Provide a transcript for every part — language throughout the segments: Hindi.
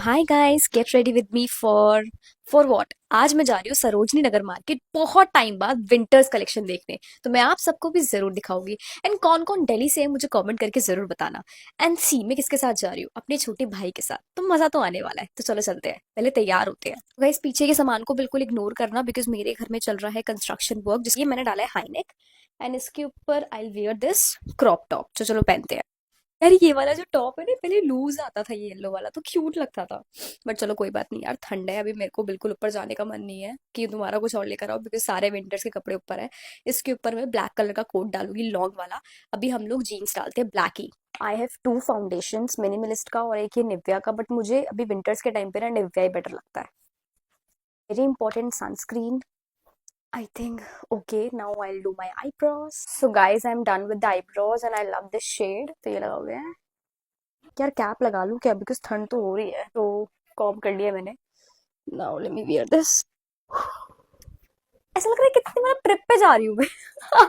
Hi guys, get ready with me for what. आज मैं जा रही हूँ सरोजनी नगर मार्केट, बहुत टाइम बाद विंटर्स कलेक्शन देखने। तो मैं आप सबको भी जरूर दिखाऊंगी। एंड कौन कौन दिल्ली से है मुझे कमेंट करके जरूर बताना। एंड सी मैं किसके साथ जा रही हूँ, अपने छोटे भाई के साथ। तो मजा तो आने वाला है। तो चलो चलते हैं, पहले तैयार होते हैं। गाइस पीछे के सामान को बिल्कुल इग्नोर करना, बिकॉज मेरे घर में चल रहा है कंस्ट्रक्शन वर्क, जिसके मैंने डाला है हाई नेक। एंड इसके ऊपर I wear this crop top. तो चलो पहनते हैं। यार ये वाला जो टॉप है ना, पहले लूज आता था, ये येलो वाला तो क्यूट लगता था। बट चलो कोई बात नहीं यार, ठंड है अभी, मेरे को बिल्कुल ऊपर जाने का मन नहीं है कि तुम्हारा कुछ और लेकर आओ, बिकॉज सारे विंटर्स के कपड़े ऊपर है। इसके ऊपर मैं ब्लैक कलर का कोट डालूंगी, लॉन्ग वाला। अभी हम लोग जीन्स डालते हैं ब्लैक ही। I have two foundations, minimalist का और एक ये निव्या का, बट मुझे अभी विंटर्स के टाइम पे ना निव्या ही बेटर लगता है। Very important sunscreen, I think. Okay, now I'll do my eyebrows. So guys, I'm done with the eyebrows and I love this shade. तो ये लगा हुआ है। यार कैप लगा लूं क्या, बिकॉज ठंड तो हो रही है। तो कॉम कर लिया मैंने। Now let me wear this. ऐसा लग रहा है कितनी मैं ट्रिप पे जा रही हूँ मैं।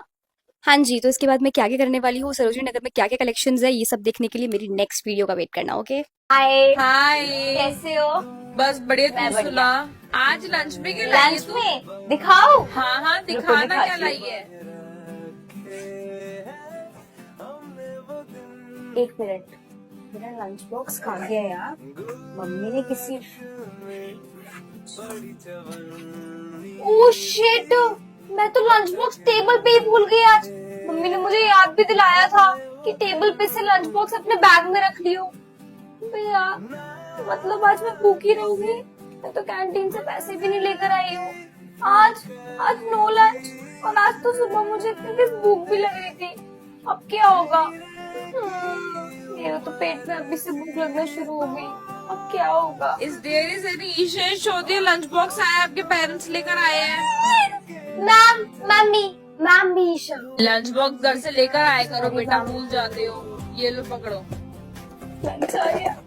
हाँ जी, तो इसके बाद मैं क्या क्या करने वाली हूँ, सरोजनी नगर में क्या क्या कलेक्शंस है, ये सब देखने के लिए मेरी नेक्स्ट वीडियो का वेट करना। ओके हाय, हाय। कैसे हो? बस बढ़िया, मैं तू बढ़िया। सुना। आज लंच में क्या लाई है लंच तू? में दिखाओ। हाँ हाँ, रुको दिखाना क्या दिखाती लाई हूँ। है। एक मिनट, मेरा लंच बॉक्स खा गया यार। मम्मी ने किसी ओह शिट, मैं तो लंच बॉक्स टेबल पे ही भूल गई आज। मम्मी ने मुझे याद भी दिलाया था कि टेबल पे से लंच बॉक्स अपने बैग में रख लियो। भैया, मतलब आज मैं भूखी रहूंगी। मैं तो कैंटीन से पैसे भी नहीं लेकर आई हूँ। आज आज नो लंच। और आज तो सुबह मुझे इतनी तेज भूख भी लग रही थी। अब क्या होगा? मेरे तो पेट में अभी से भूख लगना शुरू हो गई। अब क्या होगा? इस देर इज एनी विशेष होती है। लंच बॉक्स आया, आपके पेरेंट्स लेकर आए हैं। मैम, मम्मी, मैम भी ईशा। लंच बॉक्स घर से लेकर आया करो बेटा, भूल जाते हो। ये लो पकड़ो। लंच आ गया।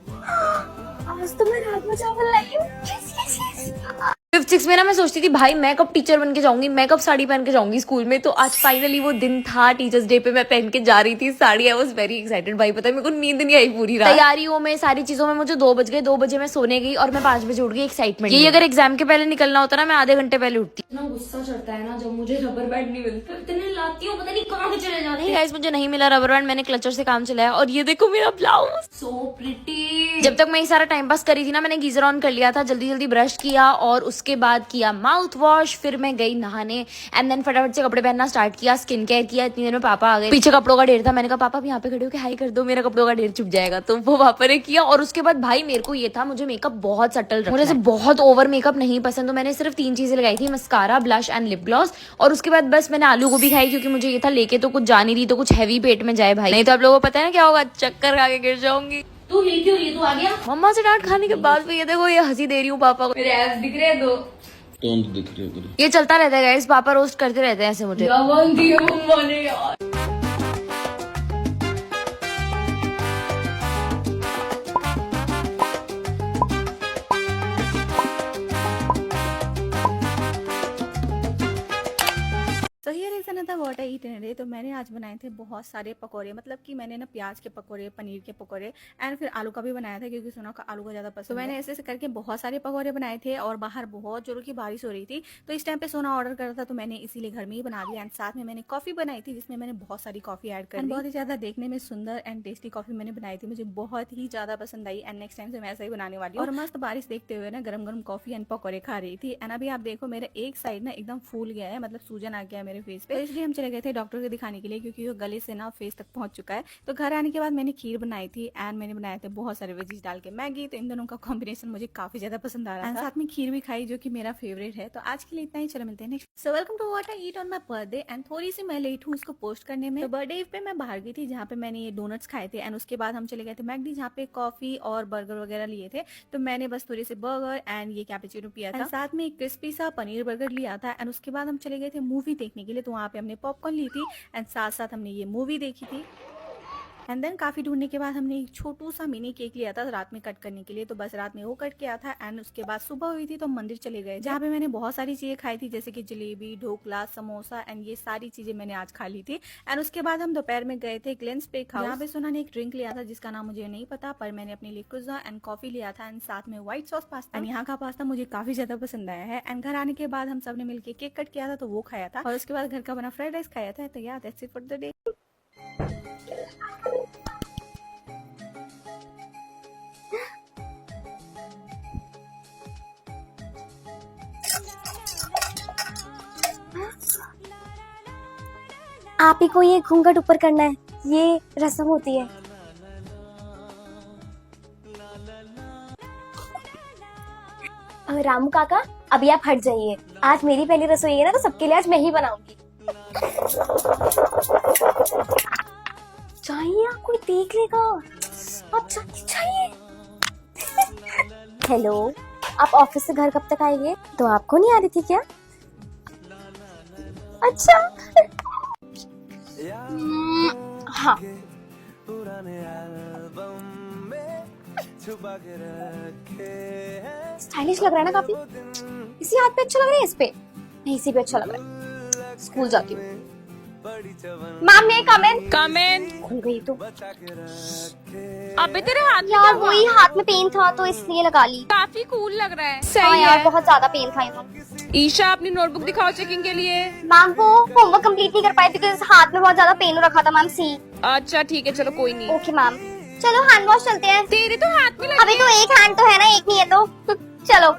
आज तो मैं राजमा चावल लाई हूँ। Yes yes yes. Fifth six में ना मैं सोचती थी भाई मैं कब टीचर बन के जाऊंगी, मैं कब साड़ी पहन के जाऊंगी स्कूल में। तो आज फाइनली वो दिन था, टीचर्स डे पे मैं पहन के जा रही थी sari. I was very excited. भाई पता है मेरे को नींद नहीं आई पूरी रात। तैयारियों में, सारी चीजों में मुझे 2 बज गए। 2 बजे मैं सोने गई और मैं 5 बजे उठ गई एक्साइटमेंट। ये अगर एग्जाम के पहले निकलना होता ना, मैं आधे घंटे पहले उठती। इतना गुस्सा चढ़ता है ना जब मुझे रबर बैंड नहीं मिलता। इतने लाती हूँ, पता नहीं कहाँ के चले जाते हैं। गाइस मुझे नहीं मिला रबर बैंड, मैंने क्लचर से काम चलाया। और ये देखो मेरा ब्लाउज, सो प्रिटी। जब तक मैं ये सारा टाइम पास करी थी ना, मैंने गीजर ऑन कर लिया था, जल्दी जल्दी ब्रश किया और उसके बाद किया माउथ वॉश। फिर मैं गई नहाने एंड देन फटाफट से कपड़े पहनना स्टार्ट किया, स्किन केयर किया। इतनी देर में पापा आ गए। पीछे कपड़ों का ढेर था, मैंने कहा पापा आप यहाँ पे खड़े हो के हाई कर दो, मेरा कपड़ों का ढेर छुप जाएगा। तो वो पापा ने किया। और उसके बाद भाई मेरे को ये था, मुझे मेकअप बहुत सटल रखना है, मुझे बहुत ओवर मेकअप नहीं पसंद। तो मैंने सिर्फ 3 चीजें लगाई थी, mascara, blush and lip gloss. और उसके बाद बस मैंने आलू गोभी खाई, क्योंकि मुझे ये था लेके तो कुछ जा नहीं रही, तो कुछ हैवी पेट में जाए भाई, नहीं तो आप लोगों को पता है ना क्या होगा, चक्कर खा के गिर जाऊंगी। तू हिल क्यों रही है? तू आ गया मम्मा से डांट खाने के बाद भी। ये देखो ये हंसी दे रही हूँ पापा को। मेरे एब्स दिख रहे हैं दो। कौन दिख रही है? ये चलता रहता है गाइस, पापा रोस्ट करते रहते हैं ऐसे मुझे। मम्मा ने यार। तो here is another what I eat in a day. तो मैंने आज बनाए थे बहुत सारे पकोड़े, मतलब कि मैंने ना प्याज के पकोड़े, पनीर के पकोड़े एंड फिर आलू का भी बनाया था, क्योंकि सोना का आलू का ज़्यादा पसंद। तो मैंने ऐसे ऐसे करके बहुत सारे पकोड़े बनाए थे। और बाहर बहुत जोरों की बारिश हो रही थी, तो इस टाइम पे सोना ऑर्डर करा था, तो मैंने इसीलिए घर में ही बना दिया। एंड साथ में मैंने कॉफ़ी बनाई थी, जिसमें मैंने बहुत सारी कॉफ़ी ऐड कर दी। बहुत ही ज़्यादा देखने में सुंदर एंड टेस्टी कॉफ़ी मैंने बनाई थी, मुझे बहुत ही ज़्यादा पसंद आई। एंड नेक्स्ट टाइम से मैं ऐसा ही बनाने वाली हूँ। और मस्त बारिश देखते हुए ना गरम गरम कॉफ़ी एंड पकौड़े खा रही थी। एंड अभी आप देखो मेरा एक साइड ना एकदम फूल गया है, मतलब सूजन आ गया है मेरे फेस पे। तो इसलिए हम चले गए थे डॉक्टर को दिखाने के लिए, क्योंकि वो गले से ना फेस तक पहुंच चुका है। तो घर आने के बाद मैंने खीर बनाई थी एंड मैंने बनाए थे बहुत सारे वेजीज डाल के मैगी। तो इन दोनों का कॉम्बिनेशन मुझे काफी ज्यादा पसंद आ रहा था। साथ में खीर भी खाई, जो कि मेरा फेवरेट है। तो आज के लिए इतना ही, चलो मिलते हैं next. So welcome to what I eat on my birthday. And थोड़ी सी मैं लेट हूँ इसको पोस्ट करने में। तो बर्थडे पे मैं बाहर गई थी, जहाँ पे मैंने ये डोनट्स खाए थे। एंड उसके बाद हम चले गए थे मैगडी, जहाँ पे कॉफी और बर्गर वगैरह लिए थे। तो मैंने बस थोड़े से बर्गर एंड ये कैपेचिनो पिया था, साथ में एक क्रिस्पी सा पनीर बर्गर लिया था। एंड उसके बाद हम चले गए थे मूवी देखने के लिए, तो वहाँ पे हमने पॉपकॉर्न ली थी एंड साथ साथ हमने ये मूवी देखी थी। एंड देन काफी ढूंढने के बाद हमने एक छोटू सा मिनी केक लिया था रात में कट करने के लिए, तो बस रात में वो कट किया था। एंड उसके बाद सुबह हुई थी तो मंदिर चले गए, जहाँ पे मैंने बहुत सारी चीजें खाई थी, जैसे कि जलेबी, ढोकला, समोसा एंड ये सारी चीजें मैंने आज खा ली थी। एंड उसके बाद हम दोपहर में गए थे ग्लेंस पे हाउस, यहाँ पे सोना ने एक ड्रिंक लिया था जिसका नाम मुझे नहीं पता, पर मैंने अपने लिए कुज़ा एंड कॉफी लिया था एंड साथ में व्हाइट सॉस पास्ता। एंड यहाँ का पास्ता मुझे काफी ज्यादा पसंद आया है। एंड घर आने के बाद हम सब ने मिलकर केक कट किया था तो वो खाया था, और उसके बाद घर का बना फ्राइड राइस खाया था। तो यार that's it for the day. आप ही को ये घूंघट ऊपर करना है, ये रस्म होती है। रामू काका अभी आप हट जाइए, आज मेरी पहली रसोई है ना, तो सबके लिए आज मैं ही बनाऊंगी। चाहिए कोई देख लेगा, आप चाहिए। हेलो, आप ऑफिस से घर कब तक आएंगे? तो आपको नहीं आ रही थी क्या? अच्छा हाँ, स्टाइलिश लग रहा है ना काफी। इसी हाथ पे अच्छा लग रहा है, इस पे नहीं, इसी पे अच्छा लग रहा है। स्कूल जाती हूँ। मैम मैं कम इन। खुल गई तो अबे तेरे हाथ में यार, क्या हुआ? वही हाथ में पेन था तो इसलिए लगा ली। काफी कूल लग रहा है। हाँ सही यार, है। बहुत ज्यादा पेन था इन्होंने। ईशा अपनी नोटबुक दिखाओ चेकिंग के लिए। मैम वो होमवर्क कंप्लीट नहीं कर पाई बिकॉज हाथ में बहुत ज्यादा पेन रखा था मैम। सी अच्छा ठीक है, चलो कोई नहीं। ओके मैम, चलो हैंड वॉश चलते हैं। तेरे तो हाथ में अभी तो एक हैंड तो है ना, एक नहीं है तो चलो।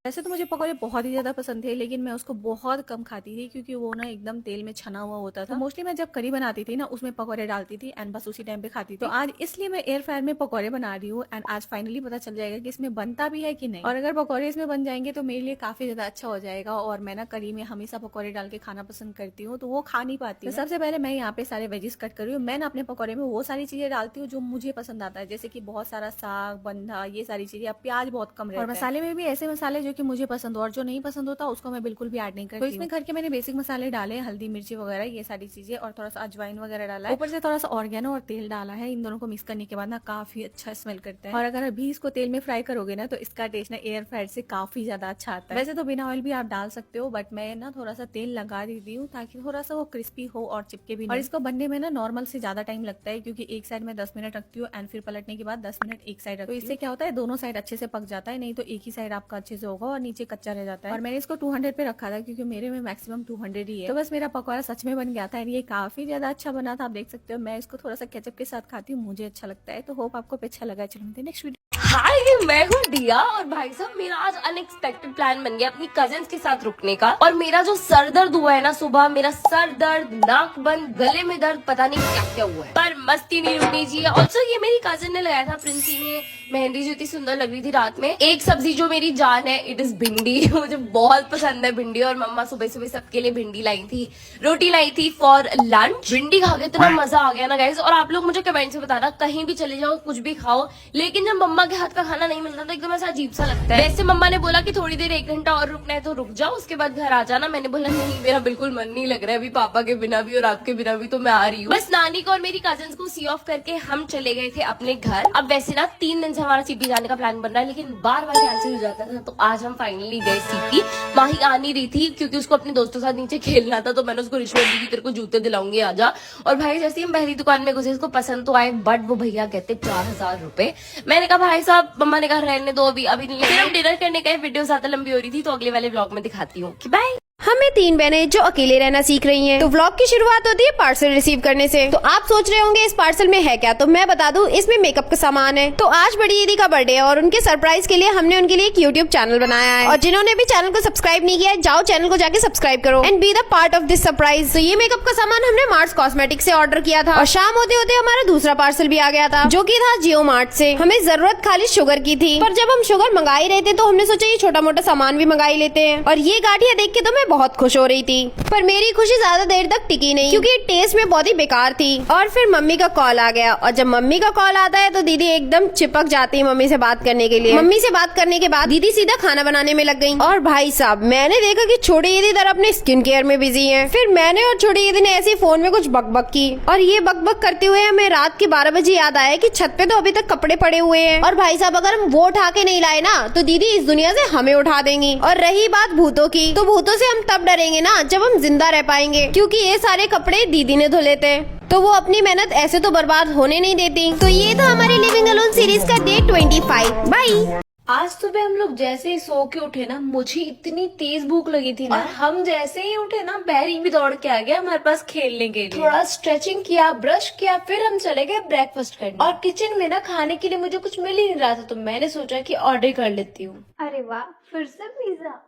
वैसे तो मुझे पकौड़े बहुत ही ज्यादा पसंद थे, लेकिन मैं उसको बहुत कम खाती थी क्योंकि वो ना एकदम तेल में छना हुआ होता था। मोस्टली मैं जब करी बनाती थी ना, उसमें पकौड़े डालती थी एंड बस उसी टाइम पे खाती थी। तो आज इसलिए मैं एयर फ्रायर में पकौड़े बना रही हूँ एंड आज फाइनली पता चल जाएगा कि इसमें बनता भी है कि नहीं। और अगर पकौड़े इसमें बन जाएंगे तो मेरे लिए काफी ज्यादा अच्छा हो जाएगा। और मैं ना करी में हमेशा पकौड़े डाल के खाना पसंद करती हूँ, तो वो खा नहीं पाती। तो सबसे पहले मैं यहाँ पे सारे वेजिस कट कर रही हूँ। मैं ना अपने पकौड़े में वो सारी चीजें डालती हूँ जो मुझे पसंद आता है, जैसे कि बहुत सारा साग, बंधा, ये सारी चीजें। अब प्याज बहुत कम रहता है, और मसाले में भी ऐसे मसाले जो कि मुझे पसंद हो, और जो नहीं पसंद होता उसको मैं बिल्कुल भी ऐड नहीं करती। तो इसमें घर के मैंने बेसिक मसाले डाले, हल्दी, मिर्ची वगैरह, ये सारी चीजें, और थोड़ा सा अजवाइन वगैरह डाला है। ऊपर से थोड़ा सा ऑर्गेनो और तेल डाला है। इन दोनों को मिक्स करने के बाद ना काफी अच्छा स्मेल करता है। और अगर अभी इसको तेल में फ्राई करोगे ना तो इसका टेस्ट ना एयर फ्रायर से काफी ज्यादा अच्छा आता है। वैसे तो बिना ऑयल भी आप डाल सकते हो, बट मैं ना थोड़ा सा तेल लगा देती हूँ ताकि थोड़ा सा वो क्रिस्पी हो और चिपके भी नहीं। और इसको बनने में ना नॉर्मल से ज्यादा टाइम लगता है क्योंकि एक साइड में 10 मिनट रखती हूँ एंड फिर पलटने के बाद 10 मिनट एक साइड रखती हूँ। तो इससे क्या होता है, दोनों साइड अच्छे से पक जाता है, नहीं तो एक ही साइड आपका अच्छे से होगा और नीचे कच्चा रह जाता है। और मैंने इसको 200 पे रखा था क्योंकि मेरे में मैक्सिमम 200 ही है। तो बस मेरा पकौड़ा सच में बन गया था और ये काफी ज्यादा अच्छा बना था। आप देख सकते हो, मैं इसको थोड़ा सा केचप के साथ खाती हूँ, मुझे अच्छा लगता है। तो होप आपको भी अच्छा लगा। चलो मिलते हैं नेक्स्ट वीडियो। हाय, मैं हूँ दिया और भाई साहब मेरा आज अनएक्सपेक्टेड प्लान बन गया अपनी कजिन्स के साथ रुकने का। और मेरा जो सर दर्द हुआ है ना सुबह, मेरा सर दर्द, नाक बंद, गले में दर्द, पता नहीं क्या क्या हुआ है, पर मस्ती नहीं रुकनी चाहिए। ऑल्सो ये मेरी कजिन ने लगाया था, प्रिंसी ने, मेहंदी जो इतनी सुंदर लग रही थी रात में। एक सब्जी जो मेरी जान है, इट इज भिंडी। मुझे बहुत पसंद है भिंडी, और मम्मा सुबह सुबह सबके लिए भिंडी लाई थी, रोटी लाई थी फॉर लंच। भिंडी खा के इतना मजा आ गया ना गाइस। और आप लोग मुझे कमेंट से बताना, कहीं भी चले जाओ, कुछ भी खाओ, लेकिन जब मम्मा के हाथ का खाना नहीं मिलता तो एकदम ऐसा अजीब सा लगता है। वैसे मम्मा ने बोला कि थोड़ी देर 1 घंटा और रुकना है तो रुक जाओ, उसके बाद घर आ जाना। मैंने बोला नहीं, मेरा बिल्कुल मन नहीं लग रहा है अभी, पापा के बिना भी और आपके बिना भी, तो मैं आ रही हूँ। बस नानी को और मेरी कजिन्स को सी ऑफ करके हम चले गए थे अपने घर। अब वैसे ना 3 दिन से हमारा सीपी जाने का प्लान बन रहा है, लेकिन बार बार कैंसिल हो जाता था। तो आज हम फाइनली गए सीपी। माही आ नहीं रही थी क्योंकि उसको अपने दोस्तों के साथ नीचे खेलना था, तो मैंने उसको रिश्वत दी कि तेरे को जूते दिलाऊंगी, आजा। और भाई जैसे हम पहली दुकान में घुसे, इसको पसंद तो आए, बट वो भैया कहते 4000 रुपए। मैंने कहा भाई साहब, मम्मा ने कहा रहने दो अभी नहीं। फिर हम डिनर करने गए, वीडियो ज्यादा लंबी हो रही थी तो अगले वाले व्लॉग में दिखाती हूँ। बाय। हमें 3 बहनें जो अकेले रहना सीख रही हैं। तो व्लॉग की शुरुआत होती है पार्सल रिसीव करने से। तो आप सोच रहे होंगे इस पार्सल में है क्या, तो मैं बता दूं, इसमें मेकअप का सामान है। तो आज बड़ी दीदी का बर्थडे है और उनके सरप्राइज के लिए हमने उनके लिए एक यूट्यूब चैनल बनाया है। और जिन्होंने भी चैनल को सब्सक्राइब नहीं किया है, जाओ चैनल को जाके सब्सक्राइब करो and be the part of this surprise. तो ये मेकअप का सामान हमने मार्स कॉस्मेटिक से ऑर्डर किया था, और शाम होते होते हमारा दूसरा पार्सल भी आ गया था, जो की था जियो मार्ट से। हमें जरूरत खाली शुगर की थी, पर जब हम शुगर मंगा ही रहे थे तो हमने सोचा ये छोटा मोटा सामान भी मंगा ही लेते हैं। और ये गाठिया देख के तो मैं बहुत खुश हो रही थी। पर मेरी खुशी ज्यादा देर तक टिकी नहीं, क्योंकि टेस्ट में बहुत ही बेकार थी। और फिर मम्मी का कॉल आ गया, और जब मम्मी का कॉल आता है तो दीदी एकदम चिपक जाती है मम्मी से बात करने के लिए। मम्मी से बात करने के बाद दीदी सीधा खाना बनाने में लग गई। और भाई साहब, मैंने देखा कि छोटी दीदी तरह अपने स्किन केयर में बिजी है। फिर मैंने और छोटी दीदी ने ऐसे फोन में कुछ बकबक की, और ये बकबक करते हुए हमें रात के 12 बजे याद आया कि छत पे तो अभी तक कपड़े पड़े हुए हैं। और भाई साहब, अगर हम वो उठा के नहीं लाए ना तो दीदी इस दुनिया से हमें उठा देंगी। और रही बात भूतों की, तो भूतों से हम तब डरेंगे ना जब हम जिंदा रह पाएंगे, क्योंकि ये सारे कपड़े दीदी ने धुले थे, तो वो अपनी मेहनत ऐसे तो बर्बाद होने नहीं देती। तो ये था हमारी लिविंग अलोन सीरीज का डे 25। बाय। आज सुबह हम लोग जैसे ही सो के उठे ना, मुझे इतनी तेज भूख लगी थी ना, और हम जैसे ही उठे ना, बैरी भी दौड़ के आ गया हमारे पास खेलने के लिए। थोड़ा स्ट्रेचिंग किया, ब्रश किया, फिर हम चले गए ब्रेकफास्ट करने। और किचन में ना खाने के लिए मुझे कुछ मिल ही नहीं रहा था, तो मैंने सोचा कि ऑर्डर कर लेती हूँ। अरे वाह, फिर से पिज्जा।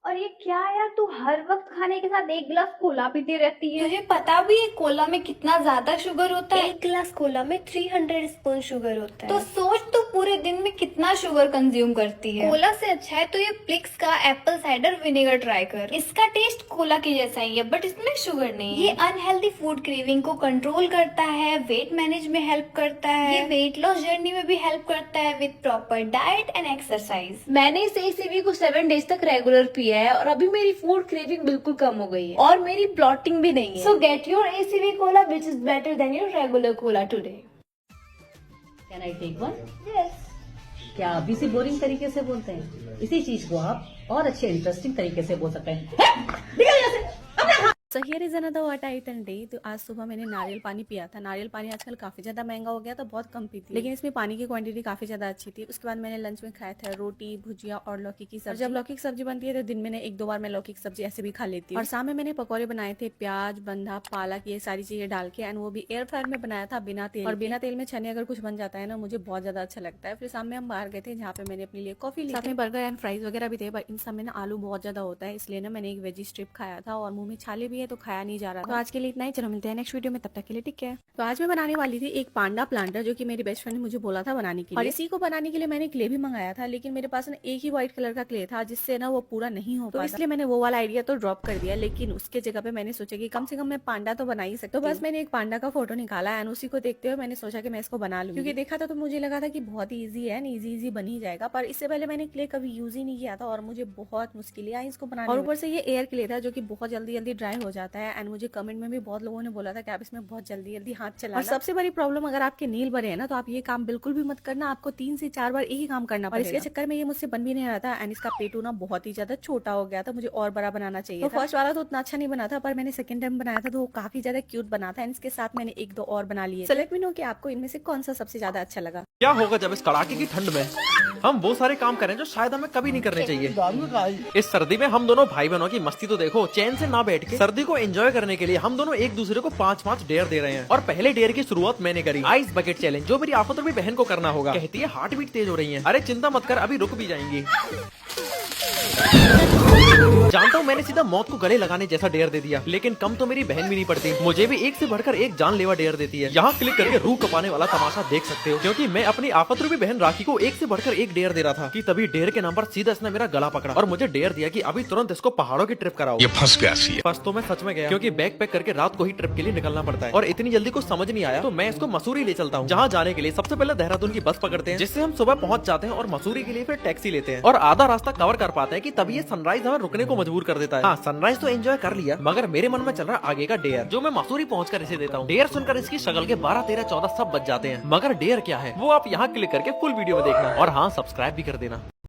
और ये क्या यार, तू हर वक्त खाने के साथ एक गिलास कोला पीती रहती है। तुझे पता भी है कोला में कितना ज्यादा शुगर होता है? एक गिलास कोला में 300 स्पून शुगर होता है। तो सोच तू पूरे दिन में कितना शुगर कंज्यूम करती है। कोला से अच्छा है तो ये प्लिक्स का एप्पल साइडर विनेगर ट्राई कर। इसका टेस्ट कोला के जैसा ही है, बट इसमें शुगर नहीं है। ये अनहेल्दी फूड क्रेविंग को कंट्रोल करता है, वेट मैनेज में हेल्प करता है, ये वेट लॉस जर्नी में भी हेल्प करता है with proper diet and exercise. मैंने इस एसीवी को 7 डेज तक रेगुलर पिया है, और अभी मेरी फूड क्रेविंग बिल्कुल कम हो गई है, और मेरी ब्लॉटिंग भी नहीं है। So get your ACV cola which is better than your regular cola today. Can I take one? क्या अभी से बोरिंग तरीके से बोलते हैं? इसी चीज को आप और अच्छे इंटरेस्टिंग तरीके से बोल सकते हैं। So here is another what I eat in day. तो आज सुबह मैंने नारियल पानी पिया था। नारियल पानी आजकल काफी ज्यादा महंगा हो गया, तो बहुत कम पीती, लेकिन इसमें पानी की क्वांटिटी काफी ज्यादा अच्छी थी। उसके बाद मैंने लंच में खाया था रोटी, भुजिया और लौकी की सब्जी। जब लौकी की सब्जी बनती है तो दिन में 1-2 बार मैं लौकी की सब्जी ऐसे भी खा लेती हूँ। और शाम में मैंने पकौड़े बनाए थे, प्याज, बंधा, पालक, ये सारी चीजें डाल के, एंड वो भी एयर फ्रायर में बनाया था बिना तेल। और बिना तेल में छने अगर कुछ बन जाता है ना, मुझे बहुत ज्यादा अच्छा लगता है। फिर शाम में हम बाहर गए थे, जहाँ पे मैंने अपने लिए कॉफी ली, साथ में बर्गर एंड फ्राइज वगैरह भी थे, पर इन सब में ना आलू बहुत ज्यादा होता है, इसलिए ना मैंने एक वेजी स्ट्रिप खाया था, और मुंह में छाले भी है तो खाया नहीं जा रहा। तो आज के लिए इतना ही, चलो मिलते हैं नेक्स्ट वीडियो में, तब तक के लिए टिक है। तो आज मैं बनाने वाली थी एक पांडा प्लांटर, जो कि मेरी बेस्ट फ्रेंड ने मुझे बोला था बनाने के लिए। और इसी को बनाने के लिए मैंने क्ले भी मंगाया था, लेकिन मेरे पास ना एक ही व्हाइट कलर का क्ले था, जिससे ना वो पूरा नहीं हो पाता, इसलिए मैंने वो वाला आइडिया तो ड्रॉप कर दिया। लेकिन उसके जगह पे मैंने सोचा कि कम से कम मैं पांडा तो बना ही सकती हूँ। तो बस मैंने एक पांडा का फोटो निकाला, एंड उसी को देखते हुए मैंने सोचा कि मैं इसको बना लूँ, क्योंकि देखा था तो मुझे लगा था कि बहुत ही ईजी है, इजी बन ही जाएगा। पर इससे पहले मैंने क्ले कभी यूज ही नहीं किया था, और मुझे बहुत मुश्किल आई इसको बनाने। और ऊपर से ये एयर क्ले था, जो कि बहुत जल्दी ड्राई हो जाता है, एंड मुझे कमेंट में भी बहुत लोगों ने बोला था कि आप इसमें बहुत जल्दी हाथ चलाना। और सबसे बड़ी प्रॉब्लम, अगर आपके नील बड़े हैं ना, तो आप ये काम बिल्कुल भी मत करना, आपको 3 से 4 बार एक ही काम करना पड़ेगा। और इसके चक्कर में ये मुझसे बन भी नहीं रहा था, एंड इसका पेटू ना बहुत ही ज्यादा छोटा हो गया था, मुझे और बड़ा बनाना चाहिए। तो फर्स्ट वाला तो उतना अच्छा नहीं बना था, पर मैंने सेकंड टाइम बनाया था तो वो काफी ज्यादा क्यूट बना था, एंड इसके साथ मैंने 1-2 और बना लिए। सो लेट मी नो कि आपको इनमें से कौन सा सबसे ज्यादा अच्छा लगा। क्या होगा जब इस कड़ाके की ठंड में हम वो सारे काम करें जो शायद हमें कभी नहीं करने चाहिए। इस सर्दी में हम दोनों भाई बहनों की मस्ती तो देखो, चैन से ना बैठ के सर्दी को एंजॉय करने के लिए हम दोनों एक दूसरे को 5-5 डेयर दे रहे हैं। और पहले डेयर की शुरुआत मैंने करी, आइस बकेट चैलेंज, जो मेरी आफत भी बहन को करना होगा। कहती है हार्ट बीट तेज हो रही है। अरे चिंता मत कर, अभी रुक भी जाएंगी। जानता हूँ मैंने सीधा मौत को गले लगाने जैसा डेयर दे दिया, लेकिन कम तो मेरी बहन भी नहीं पड़ती, मुझे भी एक से बढ़कर एक जानलेवा डेयर देती है। यहाँ क्लिक करके रूह कपाने वाला तमाशा देख सकते हो, क्योंकि मैं अपनी आफतरूपी बहन राखी को एक से बढ़कर एक डेयर दे रहा था कि तभी डेयर के नाम पर सीधा इसने मेरा गला पकड़ा और मुझे डेयर दिया कि अभी तुरंत इसको पहाड़ों की ट्रिप कराओ। ये फंस गया सी। फंस तो मैं सच में गया, क्योंकि बैग पैक करके रात को ही ट्रिप के लिए निकलना पड़ता है, और इतनी जल्दी कुछ समझ नहीं आया तो मैं इसको मसूरी ले चलता हूँ, जहाँ जाने के लिए सबसे पहले देहरादून की बस पकड़ते हैं, जिससे हम सुबह पहुँच जाते हैं, और मसूरी के लिए फिर टैक्सी लेते हैं, और आधा रास्ता कवर कर पाते हैं कि तभी ये सनराइज हमें रुकने को मजबूर कर देता है। हाँ, सनराइज तो एंजॉय कर लिया, मगर मेरे मन में चल रहा आगे का डेयर, जो मैं मसूरी पहुंचकर इसे देता हूँ। डेयर सुनकर इसकी शक्ल के 12, 13, 14 सब बच जाते हैं, मगर डेयर क्या है वो आप यहाँ क्लिक करके फुल वीडियो में देखना, और हाँ, सब्सक्राइब भी कर देना।